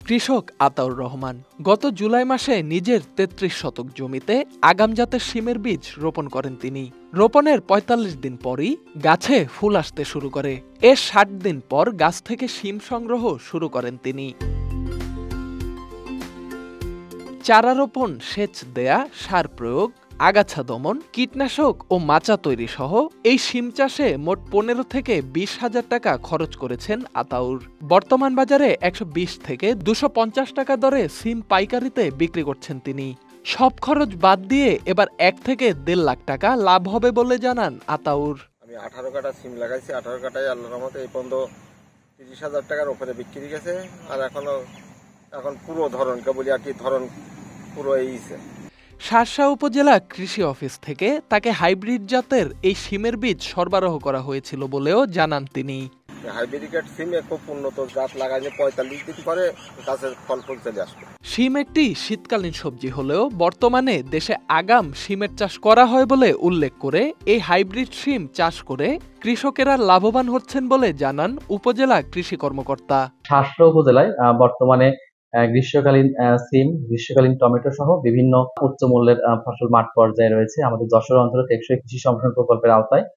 কৃষক আতাউর রহমান গত জুলাই মাসে নিজের ৩৩ শতক জমিতে আগাম জাতের শিমের বীজ রোপণ করেন তিনি। রোপণের ৪৫ দিন পরই গাছে ফুল আসতে শুরু করে। এর ৬০ দিন পর গাছ থেকে শিম সংগ্রহ শুরু করেন তিনি। চারা রোপণ, সেচ দেয়া, সার প্রয়োগ, আগাছা দমন, কীটনাশক ও মাচা তৈরি সহ এই শিম চাষে মোট ১৫ থেকে ২০ হাজার টাকা খরচ করেছেন আতাউর। বর্তমান বাজারে ১২০ থেকে ২৫০ টাকা দরে সিম পাইকারিতে বিক্রি করছেন তিনি। সব খরচ বাদ দিয়ে এবার ১ থেকে ১.৫ লাখ টাকা লাভ হবে বলে জানান আতাউর। আমি 18 কাটা সিম লাগাইছি, 18 কাটায় আল্লাহর রহমতে এই পর্যন্ত ৩০,০০০ টাকার উপরে বিক্রি গেছে। আর এখন পুরো ধরনকে বলি আর কি, ধরন পুরো এইছে। শার্শা উপজেলা কৃষি অফিস থেকে তাকে হাইব্রিড জাতের এই শিমের বীজ সরবরাহ করা হয়েছিল বলেও জানান তিনি। হাইব্রিড সিম খুব উন্নত জাত লাগাইলে ৪৫ দিন পরে গাছের ফল চলে আসবে। শিম একটি শীতকালীন সবজি হলেও বর্তমানে দেশে আগাম শিমের চাষ করা হয় বলে উল্লেখ করে এই হাইব্রিড শিম চাষ করে কৃষকেরা লাভবান হচ্ছেন বলে জানান উপজেলা কৃষি কর্মকর্তা। শার্শা উপজেলায় বর্তমানে গ্রীষ্মকালীন সিম, গ্রীষ্মকালীন টমেটো সহ বিভিন্ন উচ্চ মূল্যের ফসল মাঠ পর্যায়ে রয়েছে। আমাদের যশোর অঞ্চলে টেকসই কৃষি সম্প্রসারণ প্রকল্পের আওতায়